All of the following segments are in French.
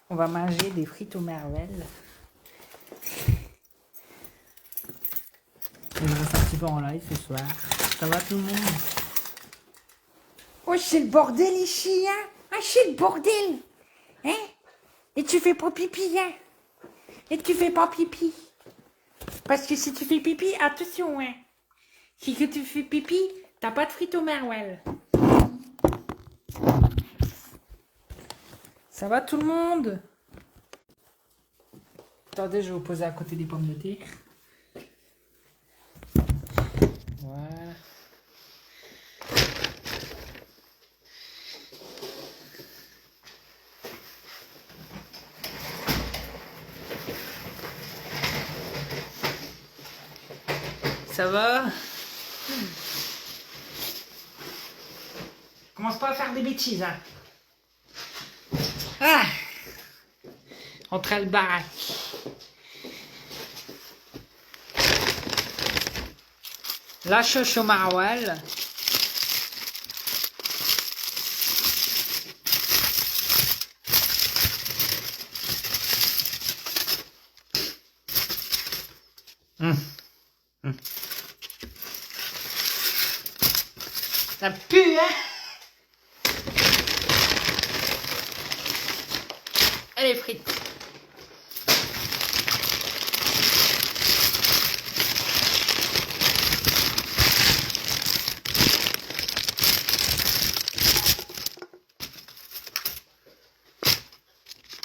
On va manger des frites au merveille. Je reste un petit peu en live ce soir. Ça va tout le monde? Oh, c'est le bordel ici, hein? Ah, c'est le bordel! Hein? Et tu fais pas pipi, hein? Et tu fais pas pipi. Parce que si tu fais pipi, attention, hein? Si que tu fais pipi, t'as pas de frites au merwell. Ça va tout le monde? Attendez, je vais vous poser à côté des pommes de thé. Voilà. Ça va? Commence pas à faire des bêtises, hein? Ah! Entre le baraque. La choche au maroilles. Ça pue, hein? Allez, frites.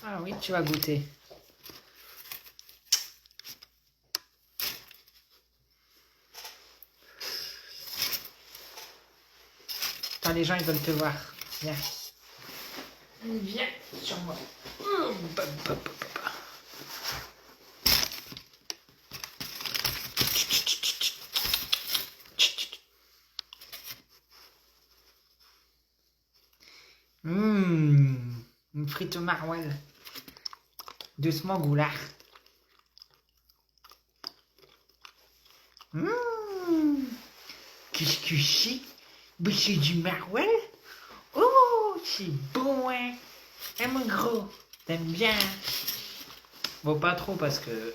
Ah oui, tu vas goûter. Attends, les gens, ils veulent te voir. Viens. Viens sur moi. Une frite au maroilles. Doucement, goulard. Qu'est-ce que c'est? Mais c'est du maroilles? Oh, c'est bon, hein? Hein, mon gros? T'aimes bien? Bon, pas trop parce que...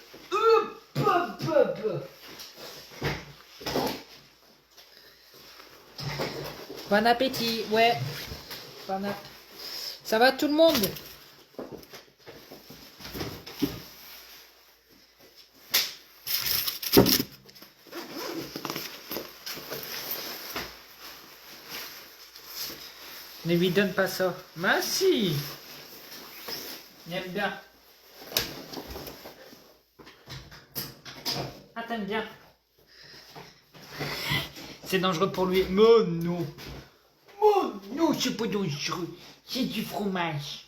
Bon appétit, ouais. Bon appétit. Ça va tout le monde? Ne lui donne pas ça. Mais si. Il aime bien. Ah, t'aimes bien? C'est dangereux pour lui. Mais non. Oh, non, c'est pas dangereux. C'est du fromage.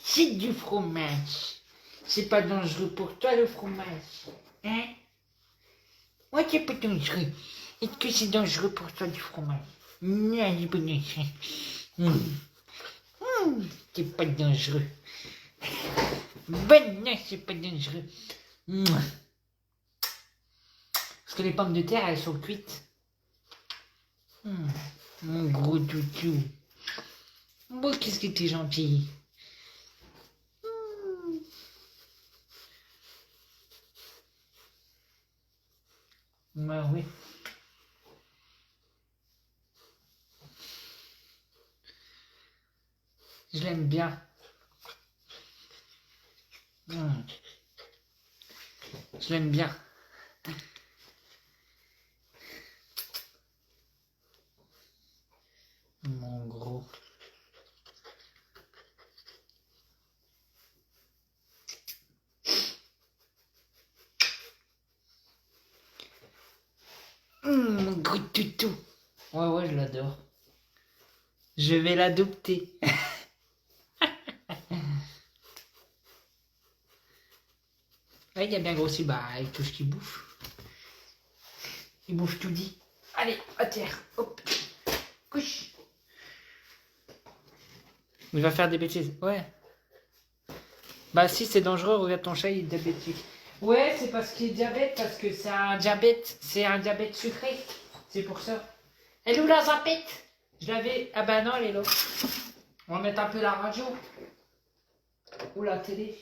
C'est du fromage. C'est pas dangereux pour toi, le fromage. Hein? Ouais, c'est pas dangereux. Est-ce que c'est dangereux pour toi, du fromage? Non, c'est pas dangereux. C'est pas dangereux. Ben non, c'est pas dangereux. Parce que les pommes de terre, elles sont cuites. Mon gros toutou. Bon, qu'est-ce que t'es gentil. Bah oui. Je l'aime bien. Je l'aime bien. Mon gros. Mon gros toutou. Ouais, je l'adore. Je vais l'adopter. Ouais, il a bien grossi, bah, avec tout ce qu'il bouffe. Il bouffe tout dit. Allez, à terre. Hop. Couche. Il va faire des bêtises. Ouais. Bah si, c'est dangereux, regarde ton chat, il est diabétique. Ouais, c'est parce qu'il est diabète, parce que c'est un diabète sucré. C'est pour ça. Elle est où la zapette? Je l'avais. Ah bah non, elle est là. On va mettre un peu la radio. Ou la télé.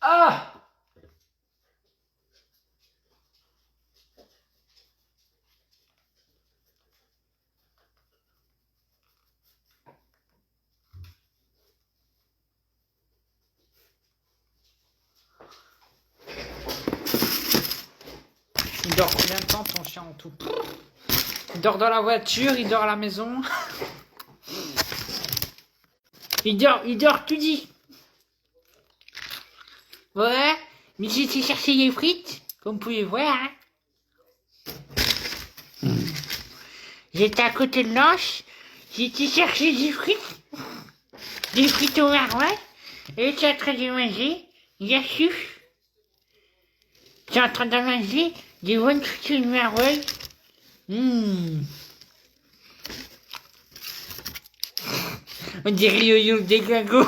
Ah! Il dort combien de temps ton chien en tout? Il dort dans la voiture, il dort à la maison. Il dort, tu dis. Ouais, mais j'ai été chercher des frites, comme vous pouvez voir. Hein. J'étais à côté de l'anche, j'ai été chercher des frites au maroilles, et tu es en train de manger, Yassou. Tu es en train de manger des bonnes frites au maroilles. On dirait yo-yo des gagos.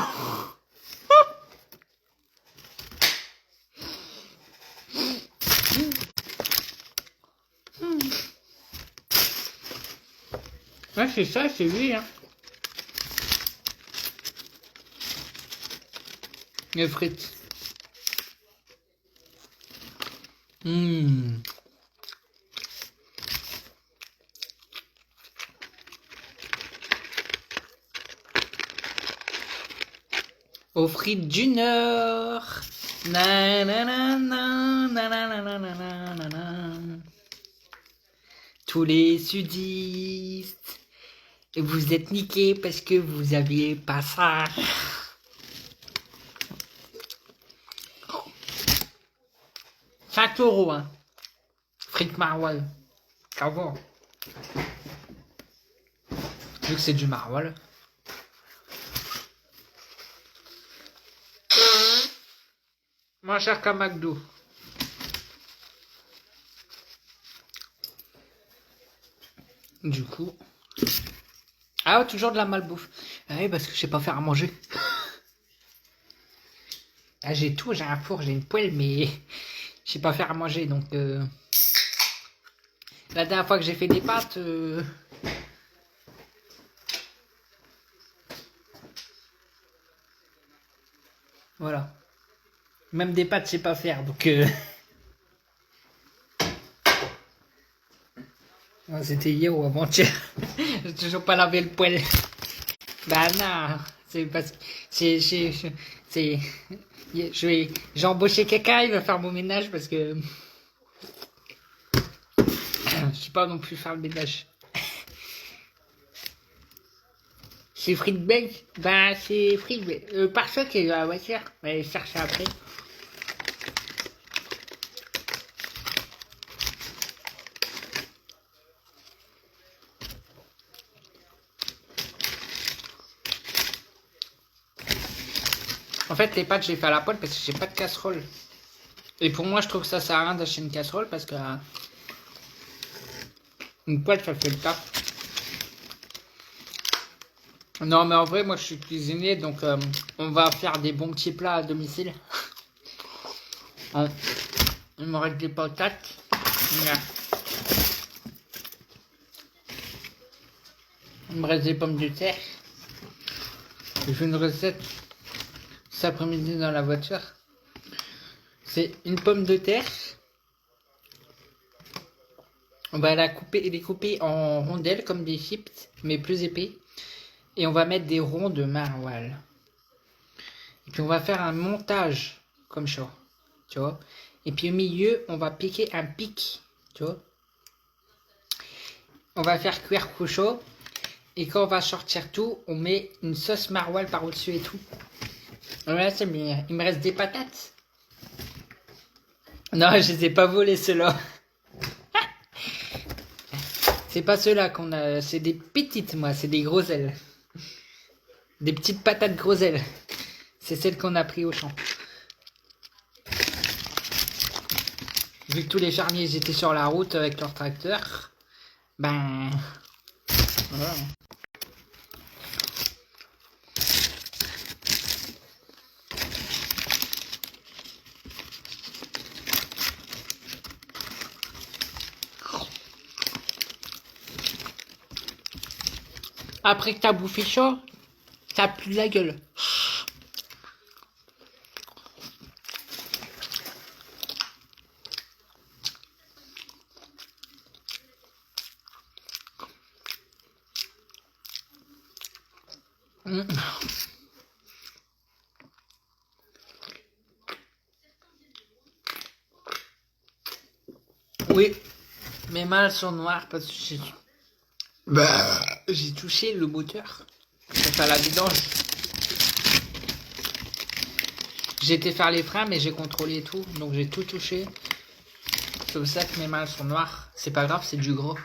Ouais, c'est ça, c'est lui, hein. Les frites. Aux frites du Nord. Na, na, na, na, na, na, na, na, na, na, na. Tous les sudistes. Et vous êtes niqués parce que vous aviez pas ça. 5 €, hein. Frites maroilles. Ça va. Vu que c'est du maroilles. Moins cher qu'un McDo. Du coup. Ah, toujours de la malbouffe. Ah oui, parce que je sais pas faire à manger. Ah, j'ai tout, j'ai un four, j'ai une poêle, mais je sais pas faire à manger, donc la dernière fois que j'ai fait des pâtes, voilà. Même des pâtes, je sais pas faire, donc c'était hier ou avant-hier. J'ai toujours pas lavé le poêle. Bah non, c'est parce que j'ai embauché quelqu'un, il va faire mon ménage parce que je sais pas non plus faire le ménage. C'est frites belges. Bah c'est frites belges. Par ça qui est dans la voiture. On va aller chercher après. En fait, les pâtes, je les fais à la poêle parce que j'ai pas de casserole. Et pour moi, je trouve que ça sert à rien d'acheter une casserole parce que une poêle, ça fait le taf. Non, mais en vrai, moi, je suis cuisinier, donc on va faire des bons petits plats à domicile. Il me reste des patates. Il me reste des pommes de terre. J'ai fait une recette cet après-midi dans la voiture. C'est une pomme de terre. On va les couper en rondelles comme des chips, mais plus épais. Et on va mettre des ronds de maroilles. Et puis on va faire un montage comme ça, tu vois. Et puis au milieu, on va piquer un pic, tu vois. On va faire cuire chaud. Et quand on va sortir tout, on met une sauce maroilles par au-dessus et tout. Ouais, c'est bien. Il me reste des patates. Non, je les ai pas volés ceux-là. C'est pas ceux-là qu'on a. C'est des petites, moi. C'est des groselles. Des petites patates groselles. C'est celles qu'on a pris au champ. Vu que tous les fermiers étaient sur la route avec leur tracteur, ben voilà. Après que t'as bouffé ça, ça pue de la gueule. Mm. Oui, mes mains sont noires parce que j'ai touché le moteur. Ça fait la vidange. J'ai été faire les freins, mais j'ai contrôlé tout, donc j'ai tout touché. C'est pour ça que mes mains sont noires. C'est pas grave, c'est du gros.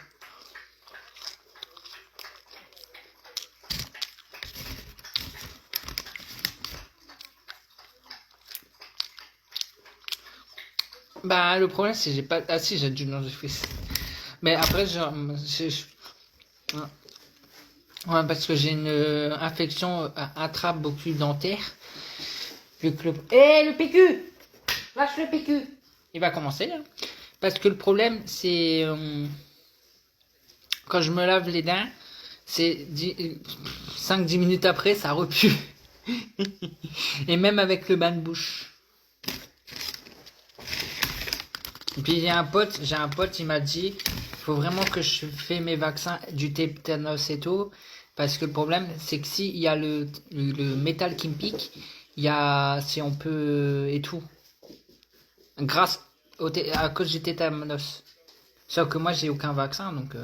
Bah, le problème, c'est que j'ai pas. Ah, si, j'ai du dentifrice. Mais après, ouais, parce que j'ai une infection intrabucco-dentaire. Le PQ! Lâche le PQ! Il va commencer, là. Parce que le problème, c'est. Quand je me lave les dents, c'est 5-10 minutes après, ça repue. Et même avec le bain de bouche. Et puis j'ai un pote, il m'a dit, faut vraiment que je fais mes vaccins du tétanos et tout, parce que le problème, c'est que s'il y a le métal qui me pique, il y a, si on peut, et tout. Grâce à cause du tétanos. Sauf que moi, j'ai aucun vaccin, donc...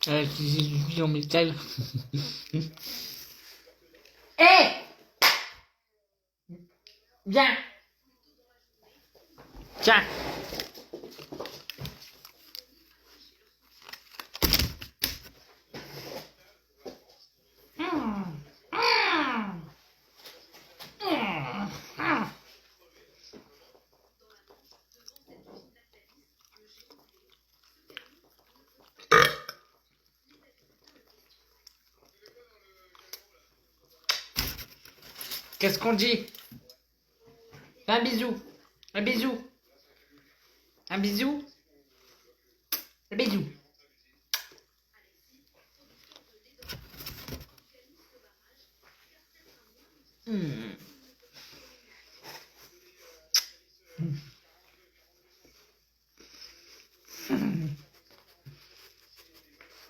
J'ai en métal. Hé! Viens! Tiens. Qu'est-ce qu'on dit? Un bisou. Un bisou. Un bisou. Un bisou.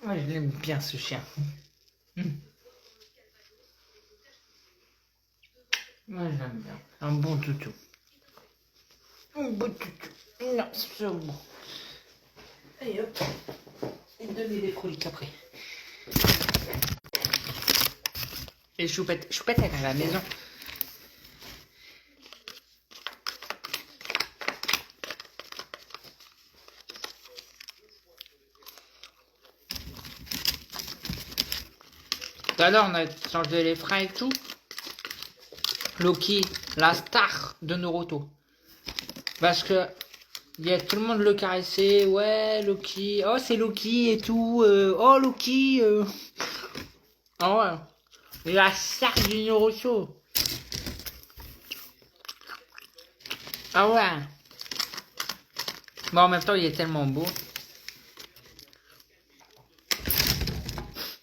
Moi, je l'aime bien, ce chien. Moi, je l'aime bien. Un bon toutou. Un bon toutou. Non, c'est bon. Allez, hop. Et donner des froliques après. Et Choupette, elle est à la maison. Tout à l'heure, on a changé les freins et tout. Loki, la star de Naruto. Parce que tout le monde le caressait. Ouais, Loki. Oh, c'est Loki et tout. Oh, Loki. Ah ouais. La star du Naruto. Ah ouais. Mais en même temps, il est tellement beau.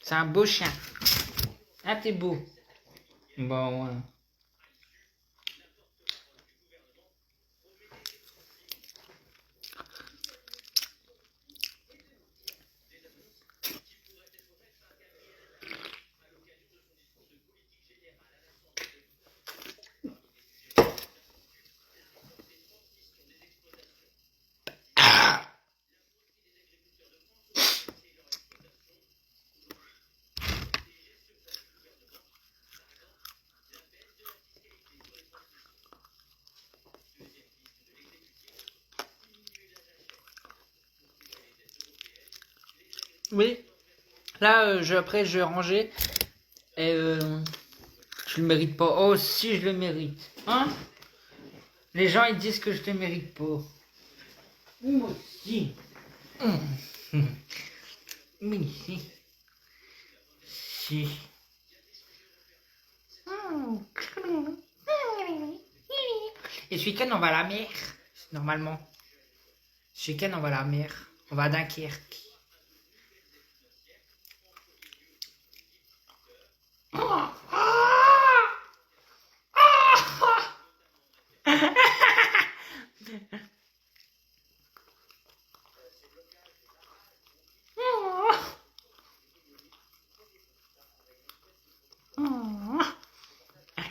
C'est un beau chien. Ah, t'es beau. Bon, ouais. Oui. Là, après, je vais ranger. Et je le mérite pas. Oh, si, je le mérite. Hein? Les gens, ils disent que je le mérite pas. Moi aussi. Mais si. Si. Et ce week-end, on va à la mer. Normalement. Ce week-end, on va à la mer. On va à Dunkerque.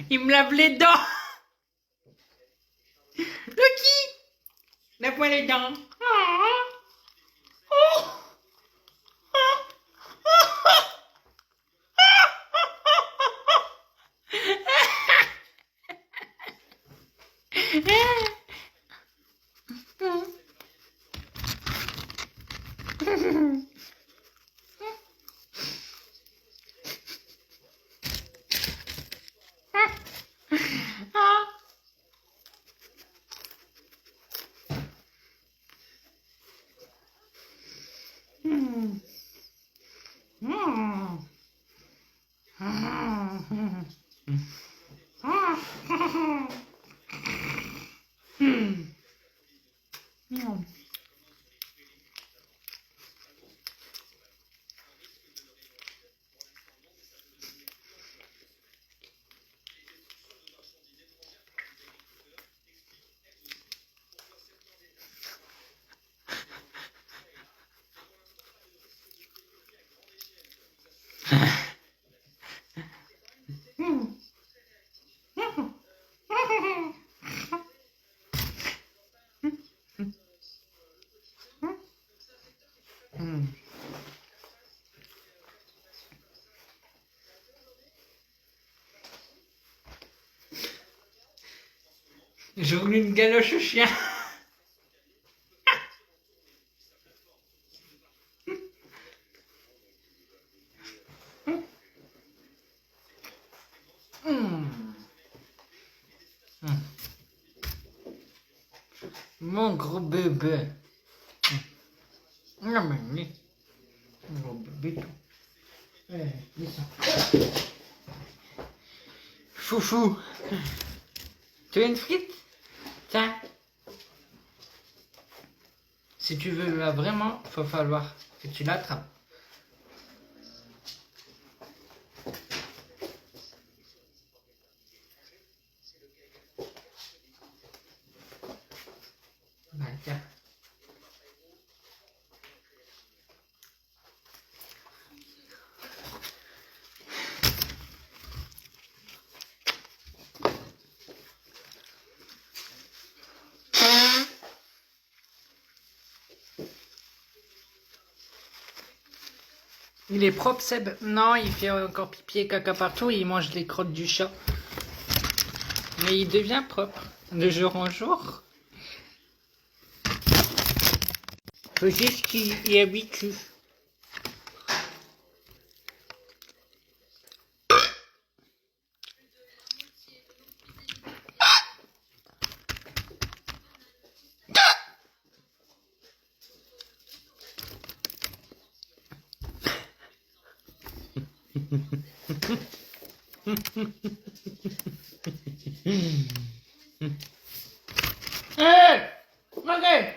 Il me lave les dents. Lucky, lave-moi les dents. J'ai voulu une galoche au chien. Mon gros bébé. Non mais mon gros bébé tout. Descends. Foufou. Tu veux une frite? Tiens. Si tu veux là vraiment, il va falloir que tu l'attrapes. Bah, tiens. Il est propre, Seb? Non, il fait encore pipi et caca partout et il mange les crottes du chat. Mais il devient propre de jour en jour. Faut juste qu'il y habitue. Hé! Regardez!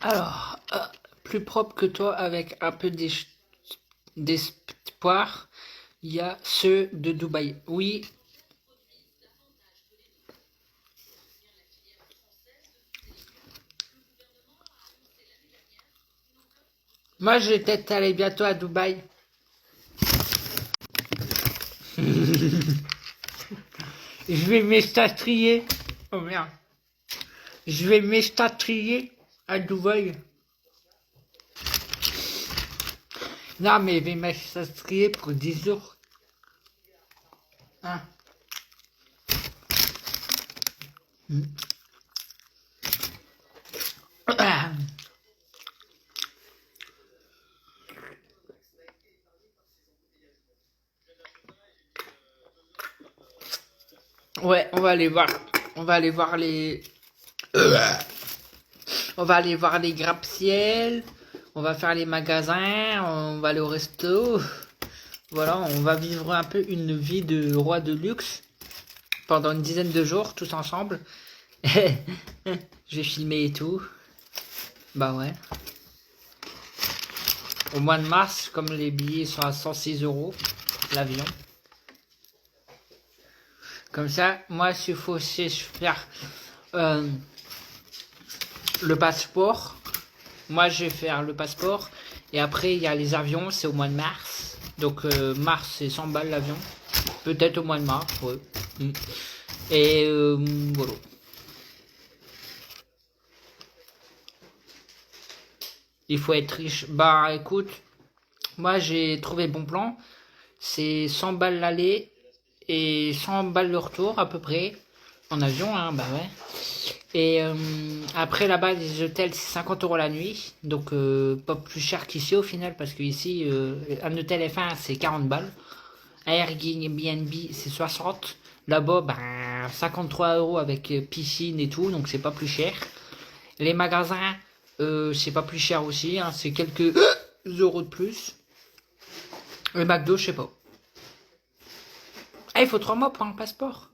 Alors, plus propre que toi, avec un peu d'espoir, il y a ceux de Dubaï. Oui. Moi, je vais peut-être aller bientôt à Dubaï. Je vais m'expatrier. Oh merde. Je vais m'expatrier à Dubaï. Non, mais je vais m'expatrier pour 10 jours. Hein? Ouais, on va aller voir. On va aller voir les. On va aller voir les gratte-ciel. On va faire les magasins. On va aller au resto. Voilà, on va vivre un peu une vie de roi de luxe pendant une dizaine de jours, tous ensemble. Je vais filmer et tout. Bah ouais. Au mois de mars, comme les billets sont à 106 € l'avion. Comme ça, moi, s'il faut faire le passeport, moi, je vais faire le passeport. Et après, il y a les avions, c'est au mois de mars. Donc, mars, c'est 100 balles l'avion. Peut-être au mois de mars, ouais. Et voilà. Il faut être riche. Bah, écoute, moi, j'ai trouvé bon plan. C'est 100 balles l'aller et 100 balles le retour, à peu près. En avion, hein, bah ouais. Et après, là-bas, les hôtels, c'est 50 € la nuit. Donc, pas plus cher qu'ici, au final, parce que ici, un hôtel F1, c'est 40 balles. Airbnb, c'est 60. Là-bas, ben, 53 € avec piscine et tout, donc c'est pas plus cher. Les magasins, c'est pas plus cher aussi, hein, c'est quelques euros de plus. Le McDo, je sais pas. Ah, il faut 3 mois pour un passeport.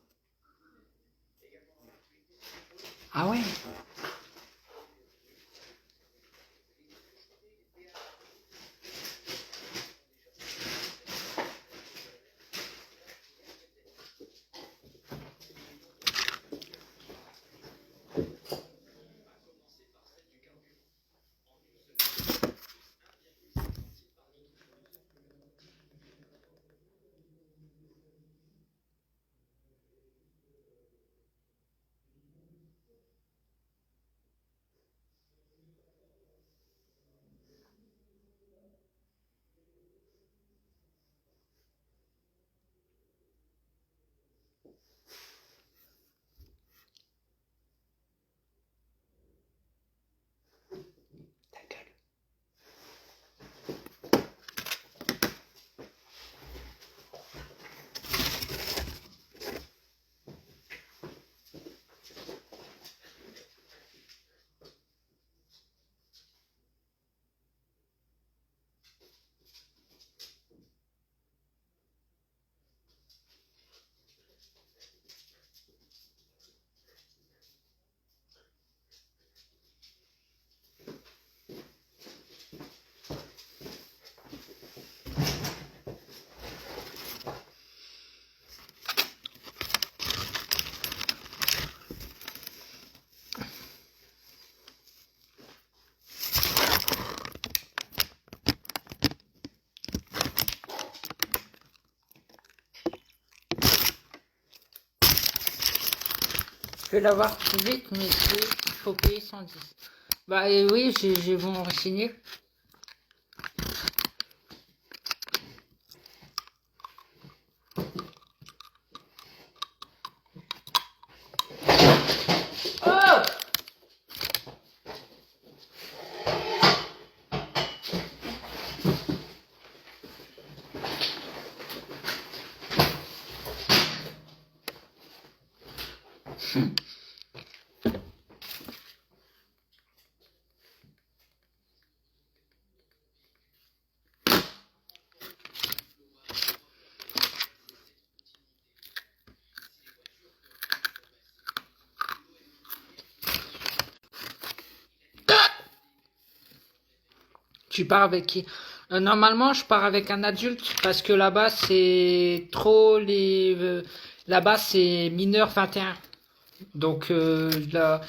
Ah ouais. Ta gueule. Je vais l'avoir plus vite, mais il faut payer 110. Bah oui, j'ai vous renseigner. Oh! Tu pars avec qui? Normalement, je pars avec un adulte parce que là-bas, c'est trop les. Là-bas, c'est mineur 21. Donc, là,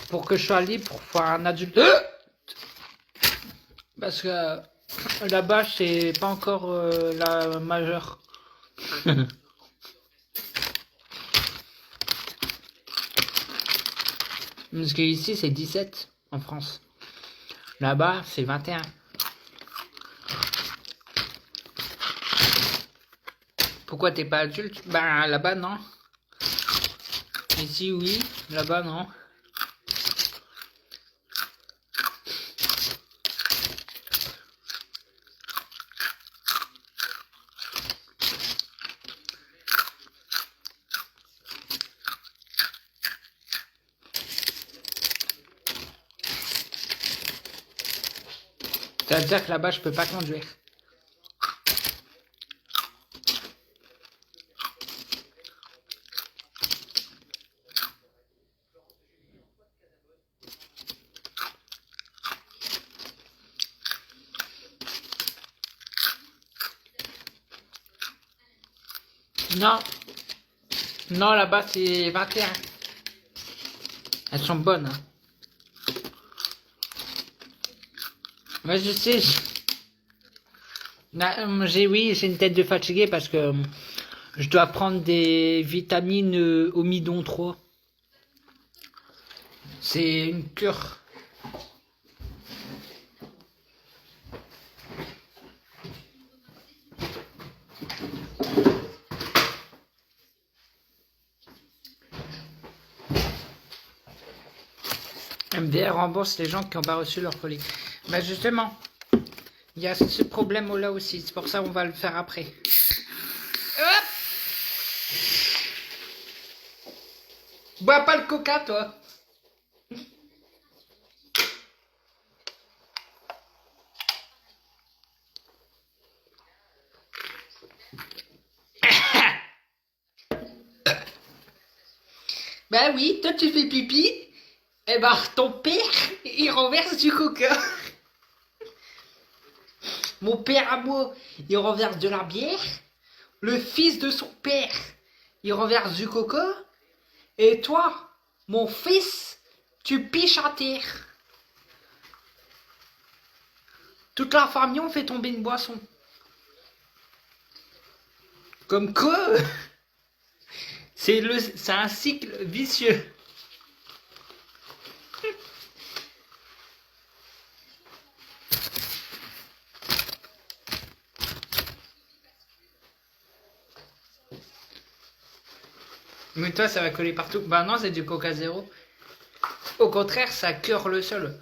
pour que je sois libre, pour faire un adulte. Parce que là-bas, c'est pas encore la majeure. Parce que ici, c'est 17 en France. Là-bas, c'est 21. Pourquoi t'es pas adulte? Ben là-bas non. Ici oui, là-bas non. C'est-à-dire que là-bas, je peux pas conduire. Non. Non, là-bas, c'est 21. Elles sont bonnes. Hein. Ouais, je sais. J'ai une tête de fatigué parce que je dois prendre des vitamines Omidon 3. C'est une cure. MDR rembourse les gens qui n'ont pas reçu leur colis. Bah justement, il y a ce problème là aussi. C'est pour ça qu'on va le faire après. Hop, bois pas le coca, toi. Bah oui, toi tu fais pipi. Eh ben ton père, il renverse du coca. Mon père à moi, il renverse de la bière. Le fils de son père, il renverse du coca. Et toi, mon fils, tu piches à terre. Toute la famille, on fait tomber une boisson. Comme quoi, c'est un cycle vicieux. Mais toi, ça va coller partout. Bah non, c'est du Coca zéro. Au contraire, ça cure le sol.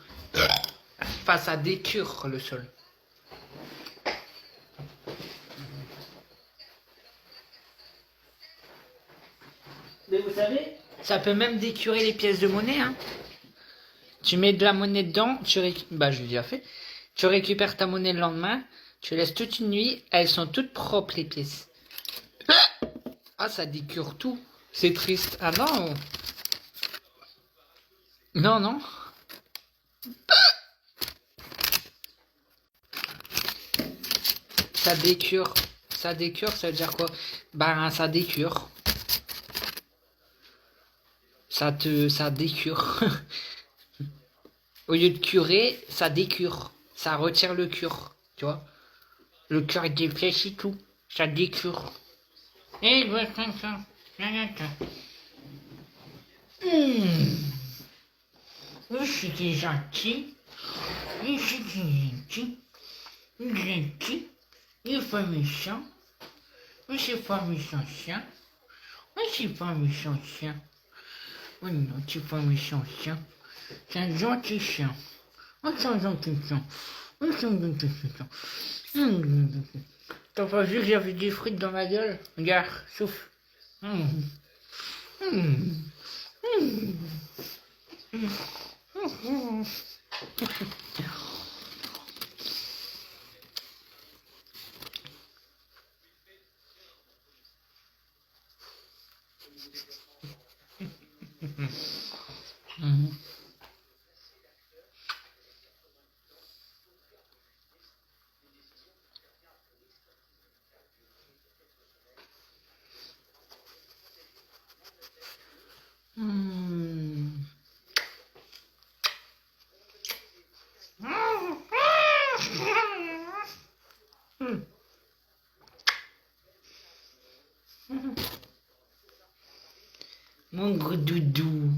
Enfin, ça décure le sol. Mais vous savez, ça peut même décurer les pièces de monnaie. Hein. Tu mets de la monnaie dedans, bah je l'ai déjà fait. Tu récupères ta monnaie le lendemain, tu laisses toute une nuit, elles sont toutes propres les pièces. Ah, ça décure tout. C'est triste. Ah non. Non, non. Ça décure. Ça décure, ça veut dire quoi? Ben, ça décure. Ça décure. Au lieu de curer, ça décure. Ça retire le cure. Tu vois? Le cure est défléchi tout. Ça décure. Et voilà ça. Oui, c'était gentil. Oui, c'était gentil. Gentil. Il faut méchant. Oui, c'est pas méchant chien. Oui, c'est pas méchant chien. Oui, non, c'est pas méchant chien. C'est un gentil chien. Oh, c'est un gentil chien. Oh, c'est un gentil chien. T'as pas vu que j'avais des frites dans ma gueule? Regarde, souffle. Mon gros doudou.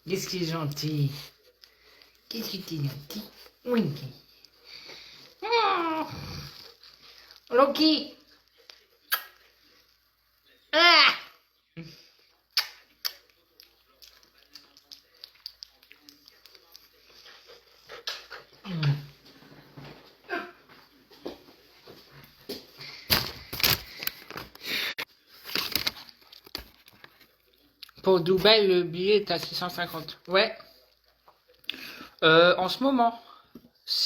Qu'est-ce qui est gentil? Qu'est-ce qui est gentil? Oui. Loki. Ah! Pour Dubaï, le billet est à 650. Ouais. En ce moment,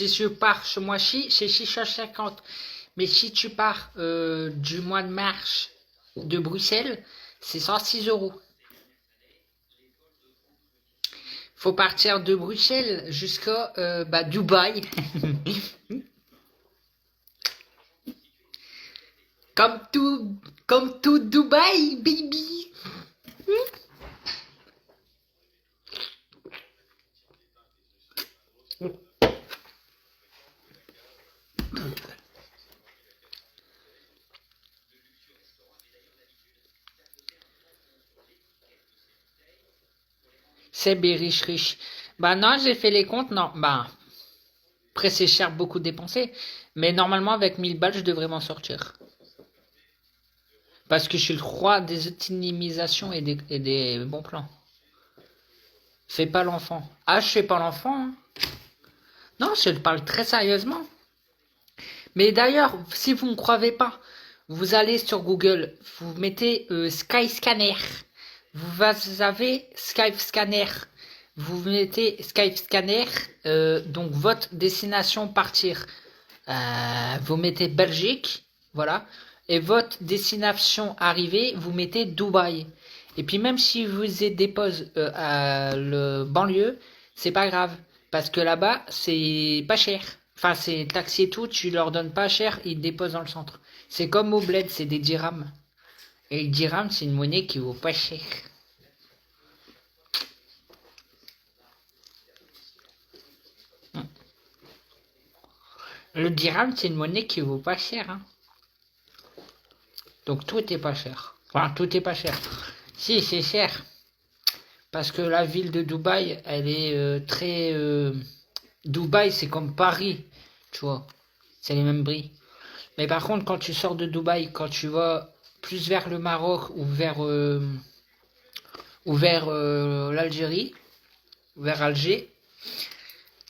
si je pars ce mois-ci, c'est 650. Mais si tu pars du mois de mars de Bruxelles, c'est 106 euros. Faut partir de Bruxelles jusqu'à Dubaï. comme tout Dubaï, baby. C'est riche. Bah non, j'ai fait les comptes, non. Bah, après c'est cher, beaucoup dépensé. Mais normalement, avec 1000 balles, je devrais m'en sortir. Parce que je suis le roi des optimisations et des bons plans. Fais pas l'enfant. Ah, je fais pas l'enfant. Hein. Non, je te parle très sérieusement. Mais d'ailleurs, si vous ne me croyez pas, vous allez sur Google, vous mettez Skyscanner. Vous avez Skyscanner. Vous mettez Skyscanner, donc votre destination partir. Vous mettez Belgique, voilà. Et votre destination arrivée, vous mettez Dubaï. Et puis même si vous êtes dépose à le banlieue, c'est pas grave. Parce que là-bas, c'est pas cher. Enfin, c'est taxi et tout, tu leur donnes pas cher, ils te déposent dans le centre. C'est comme au bled, c'est des dirhams. Et le dirham, c'est une monnaie qui vaut pas cher. Le dirham, c'est une monnaie qui vaut pas cher. Hein. Donc tout est pas cher. Enfin, tout est pas cher. Si, c'est cher. Parce que la ville de Dubaï, elle est très... Dubaï, c'est comme Paris, tu vois. C'est les mêmes prix. Mais par contre, quand tu sors de Dubaï, quand tu vas plus vers le Maroc ou vers l'Algérie, vers Alger,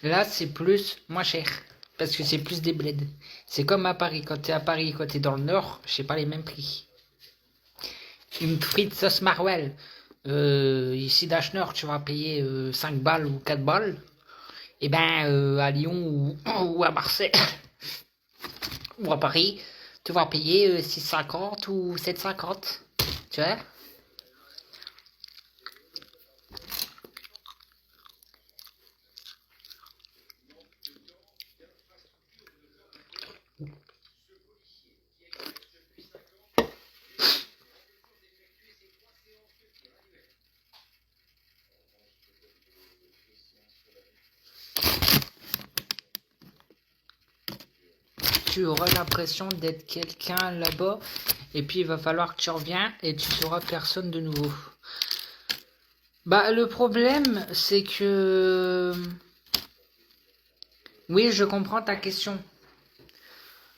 là, c'est plus moins cher. Parce que c'est plus des bleds. C'est comme à Paris. Quand t'es à Paris, quand t'es dans le nord, c'est pas les mêmes prix. Une frite sauce Marwell, ici d'Acheneur, tu vas payer 5 balles ou 4 balles. Et ben, à Lyon ou à Marseille, ou à Paris, tu vas payer 6,50 ou 7,50. Tu vois? Tu auras l'impression d'être quelqu'un là-bas, et puis il va falloir que tu reviens et tu seras personne de nouveau. Bah, le problème, c'est que... Oui, je comprends ta question.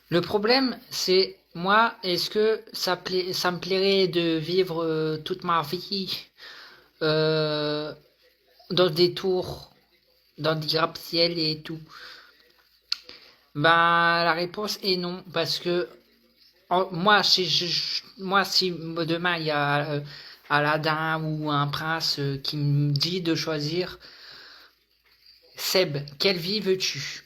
Le problème, c'est, moi, est-ce que ça me plairait de vivre toute ma vie dans des tours, dans des gratte-ciel et tout? Ben, la réponse est non, parce que moi, si demain il y a Aladdin ou un prince qui me dit de choisir, Seb, quelle vie veux-tu?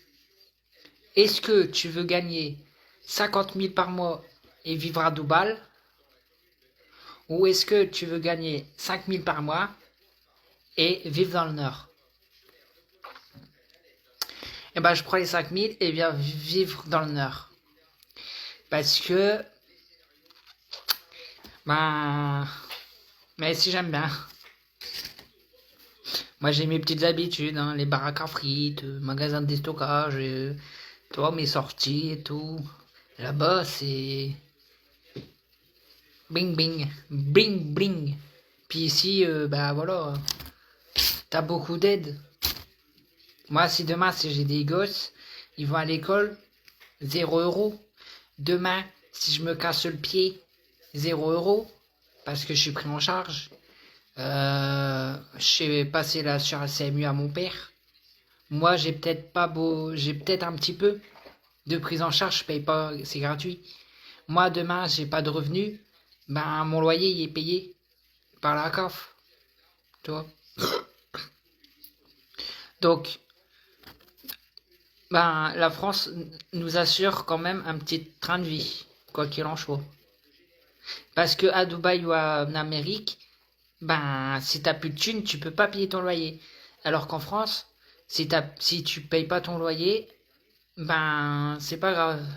Est-ce que tu veux gagner 50 000 par mois et vivre à Dubaï? Ou est-ce que tu veux gagner 5 000 par mois et vivre dans le Nord? Eh ben, je prends les 5 000 et viens vivre dans le Nord. Parce que, ben, mais si j'aime bien. Moi, j'ai mes petites habitudes, hein, les baraques à frites, magasins de déstockage, toi, mes sorties et tout. Là-bas, c'est bing bing, bling bling. Puis ici, bah voilà, t'as beaucoup d'aide. Moi, si demain, si j'ai des gosses, ils vont à l'école, 0 €. Demain, si je me casse le pied, 0 €, parce que je suis pris en charge. J'ai passé là sur la CMU à mon père. Moi, j'ai peut-être un petit peu de prise en charge, je paye pas, c'est gratuit. Moi, demain, j'ai pas de revenus, ben mon loyer il est payé par la CAF, tu vois. Donc, Ben, la France nous assure quand même un petit train de vie, quoi qu'il en soit. Parce que à Dubaï ou en Amérique, ben, si t'as plus de thunes, tu peux pas payer ton loyer. Alors qu'en France, si tu payes pas ton loyer, ben, c'est pas grave.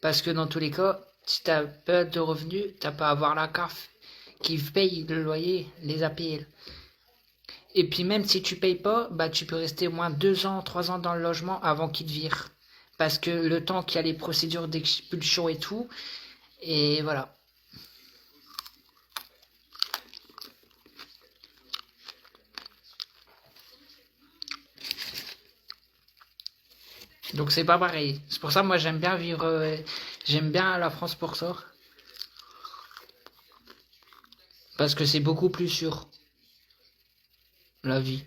Parce que dans tous les cas, si t'as pas de revenus, t'as pas à avoir la CAF qui paye le loyer, les APL. Et puis même si tu payes pas, bah tu peux rester au moins 2 ans, 3 ans dans le logement avant qu'ils te virent. Parce que le temps qu'il y a les procédures d'expulsion et tout, et voilà. Donc c'est pas pareil. C'est pour ça moi j'aime bien vivre, j'aime bien la France pour ça. Parce que c'est beaucoup plus sûr, la vie.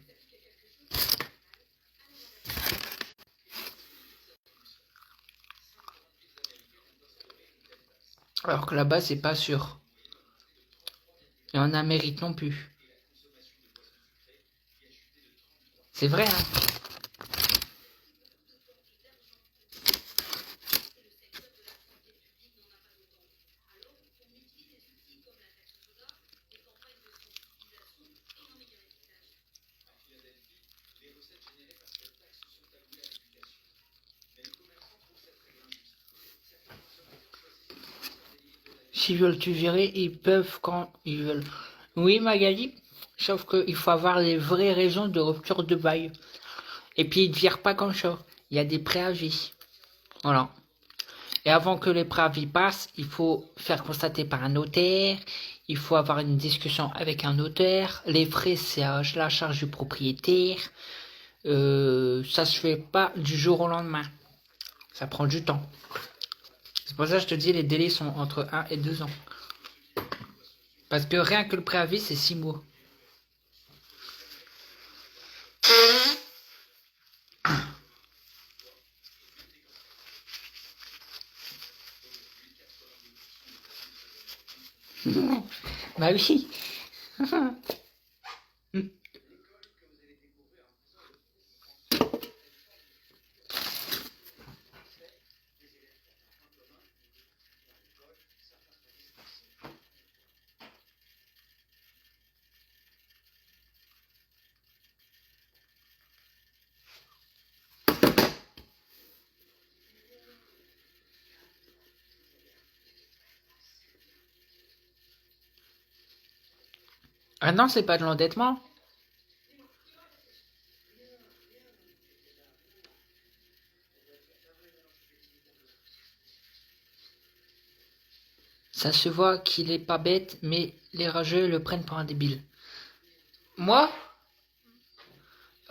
Alors que là-bas c'est pas sûr. Et en Amérique non plus. C'est vrai, hein. S'ils veulent te virer, ils peuvent quand ils veulent. Oui, Magali, sauf qu'il faut avoir les vraies raisons de rupture de bail. Et puis, ils ne virent pas comme ça. Il y a des préavis. Voilà. Et avant que les préavis passent, il faut faire constater par un notaire. Il faut avoir une discussion avec un notaire. Les frais, c'est à la charge du propriétaire. Ça se fait pas du jour au lendemain. Ça prend du temps. C'est pour ça que je te dis, les délais sont entre 1 et 2 ans. Parce que rien que le préavis, c'est 6 mois. Bah oui. Ah non, c'est pas de l'endettement. Ça se voit qu'il est pas bête, mais les rageux le prennent pour un débile. Moi?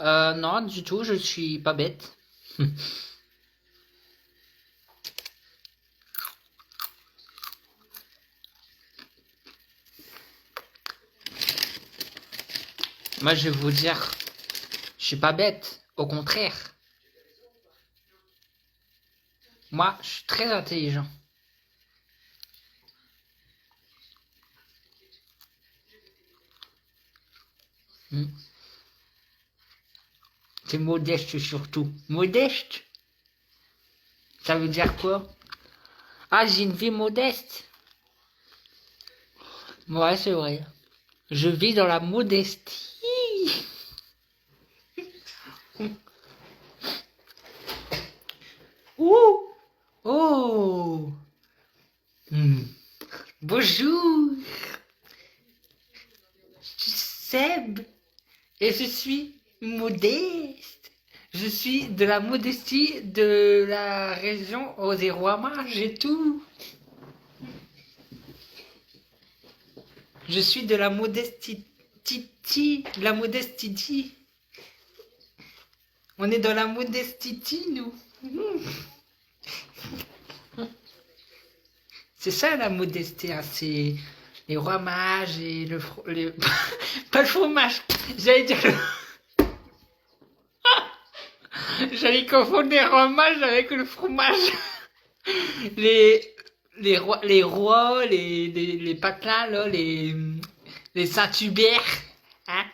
Non, du tout, je suis pas bête. Moi, je vais vous dire, je suis pas bête. Au contraire. Moi, je suis très intelligent. Hmm. C'est modeste surtout. Modeste? Ça veut dire quoi? Ah, j'ai une vie modeste. Ouais, c'est vrai. Je vis dans la modestie. Ouh! Oh! Hmm. Bonjour! Je suis Seb et je suis modeste. Je suis de la modestie de la région des rois mages et tout. Je suis de la modestie, la modestie. On est dans la modestie, nous. C'est ça la modestie, hein. C'est les rois mages et pas le fromage. J'allais dire J'allais confondre les rois mages avec le fromage. Les rois, les patelins là, les Saint-Hubert, hein.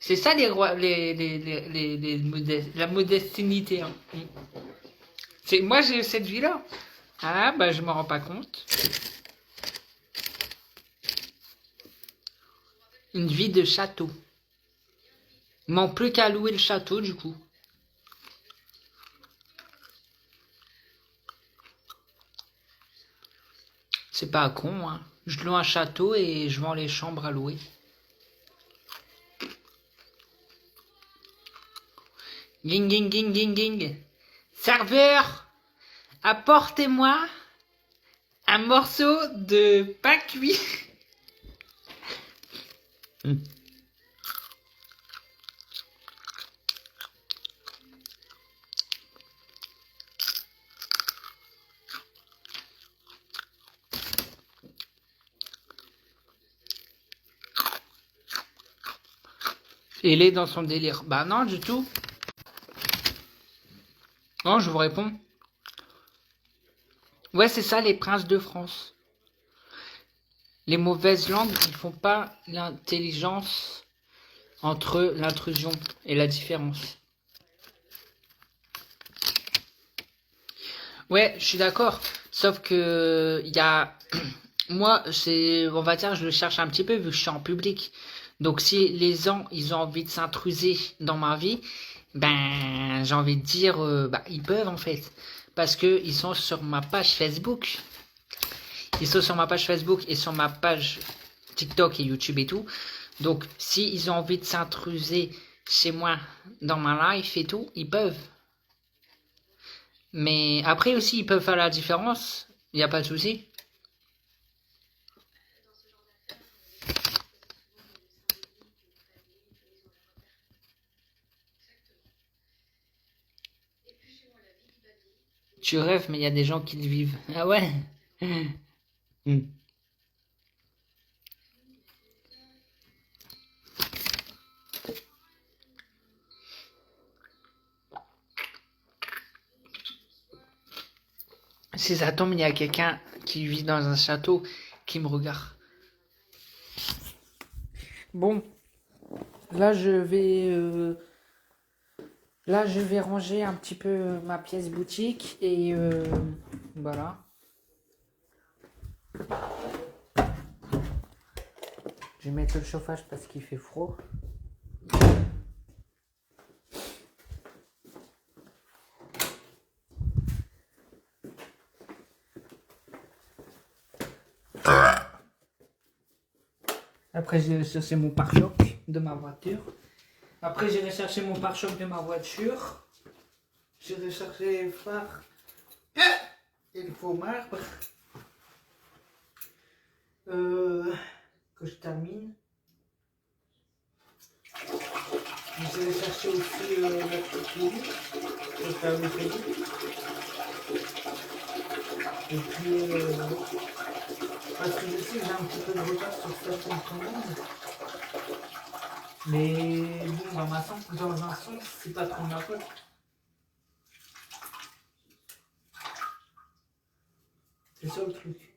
C'est ça les rois, la modestinité. Hein. C'est, moi j'ai cette vie-là. Ah bah je m'en rends pas compte. Une vie de château. Il manque plus qu'à louer le château du coup. C'est pas con, hein. Je loue un château et je vends les chambres à louer. Ging, ging, ging, ging, ging. Serveur, apportez-moi un morceau de pain cuit. Il est dans son délire. Bah non, du tout. Non, je vous réponds. Ouais, c'est ça, les princes de France. Les mauvaises langues, ils font pas l'intelligence entre l'intrusion et la différence. Ouais, je suis d'accord. Sauf que il y a moi, c'est on va dire je le cherche un petit peu vu que je suis en public. Donc si les gens ils ont envie de s'intruser dans ma vie, ben j'ai envie de dire bah ils peuvent en fait parce que ils sont sur ma page Facebook. Ils sont sur ma page Facebook et sur ma page TikTok et YouTube et tout. Donc si ils ont envie de s'intruser chez moi dans ma life et tout, ils peuvent. Mais après aussi, ils peuvent faire la différence. Il n'y a pas de souci. Tu rêves, mais il y a des gens qui le vivent. Ah ouais. Hmm. Si ça tombe, il y a quelqu'un qui vit dans un château qui me regarde. Bon, là je vais ranger un petit peu ma pièce boutique et voilà. Je vais mettre le chauffage parce qu'il fait froid. Après, j'ai cherché mon pare-choc de ma voiture. Après, j'irai chercher mon pare-choc de ma voiture. J'irai chercher les phares et le faux marbre. Que je termine. J'irai chercher aussi la petite pour faire le crédit. Et puis, parce que je sais que j'ai un petit peu de retard sur certaines commandes. Mais bon, dans un sens, c'est pas trop ma faute. C'est ça le truc.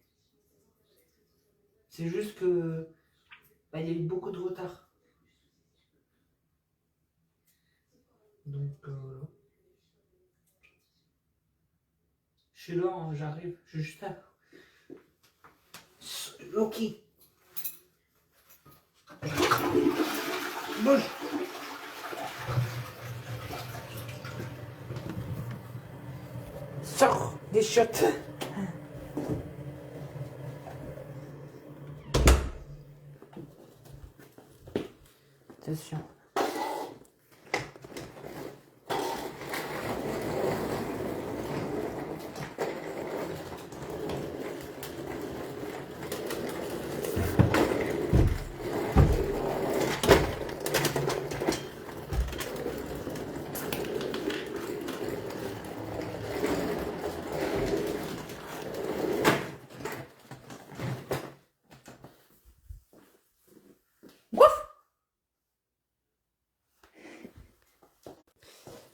C'est juste que bah, il y a eu beaucoup de retard. Donc voilà. Je suis là, hein, j'arrive, je suis juste là. Loki. Bouge. Sors des chiottes. Attention.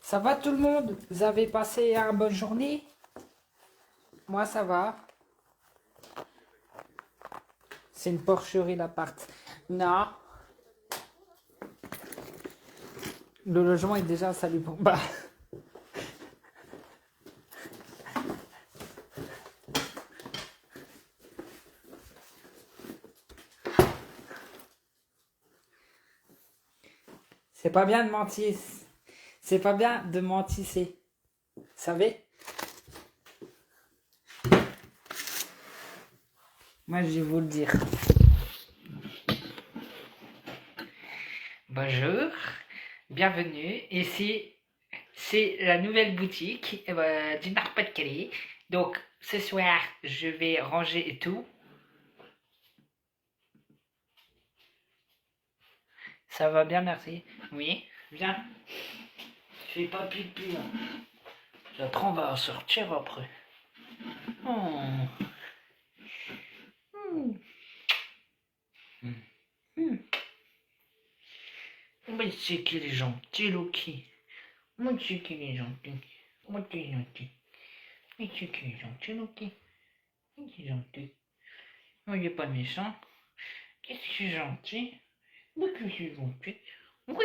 Ça va tout le monde? Vous avez passé une bonne journée? Moi ça va. C'est une porcherie l'appart. Non. Le logement est déjà salué pour... Bah. C'est pas bien de mentir. C'est pas bien de mentir, c'est. Vous savez? Moi, je vais vous le dire. Bonjour, bienvenue. Ici, c'est la nouvelle boutique du Nord-Pas-de-Calais. Donc, ce soir, je vais ranger et tout. Ça va bien, merci. Oui, viens. Je fais pas pipi. Après, on va sortir après. Oh. Mais c'est qu'il est gentil, Loki. Moi, c'est qu'il est gentil. Moi, c'est gentil. Mais c'est qu'il est gentil, Loki. Il est gentil. Moi, il est pas méchant. Qu'est-ce que c'est gentil? Moi, que c'est gentil. Moi,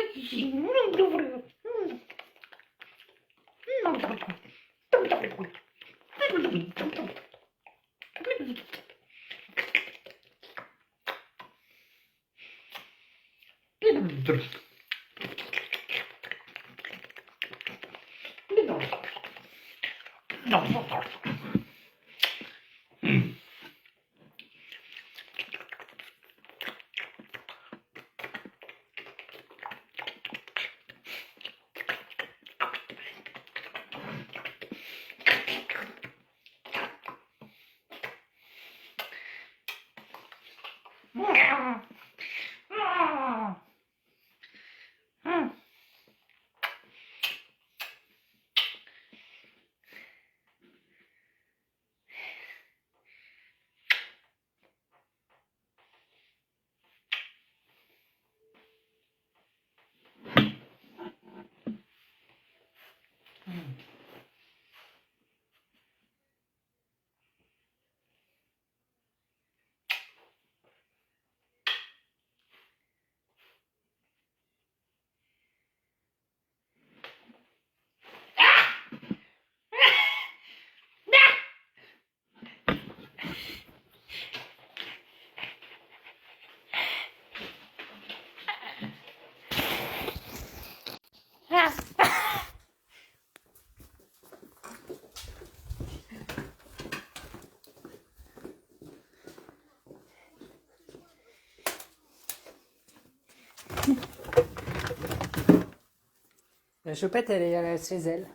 La chopette, elle est chez elle.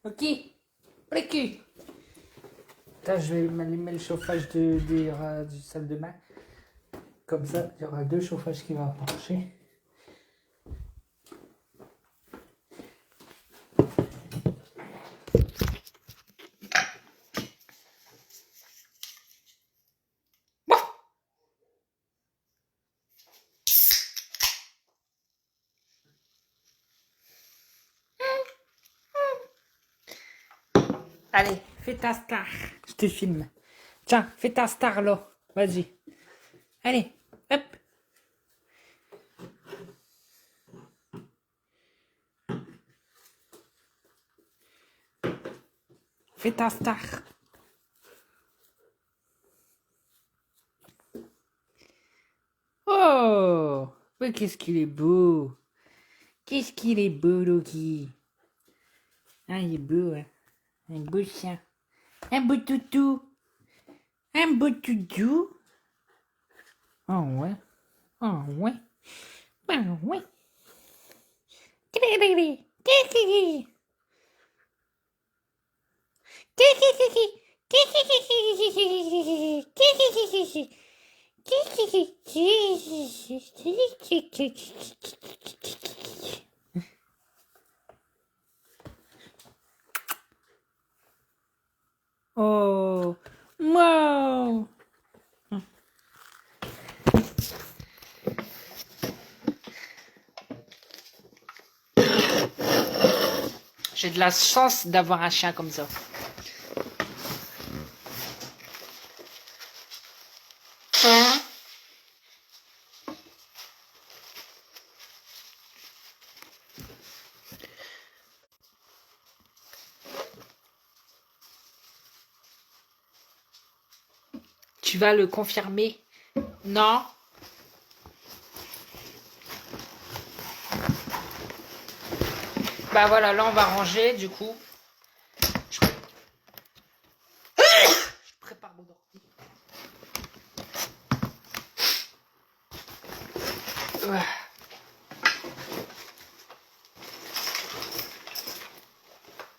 Ok. Précu. Là, je vais m'allumer le chauffage du salle de bain. Comme ça, il y aura 2 chauffages qui vont marcher. Allez, fais ta star. Je te filme. Tiens, fais ta star là. Vas-y. Allez, hop. Fais ta star. Oh, mais qu'est-ce qu'il est beau. Qu'est-ce qu'il est beau, Loki. Ah, il est beau, hein. Un beau chien. Un beau toutou. Un beau toutou. Oh ouais. Oh ouais. Oh ouais. Oh, wow. J'ai de la chance d'avoir un chien comme ça. Tu vas le confirmer? Non? Bah voilà, là on va ranger du coup. Je prépare mon ordi. Ouais.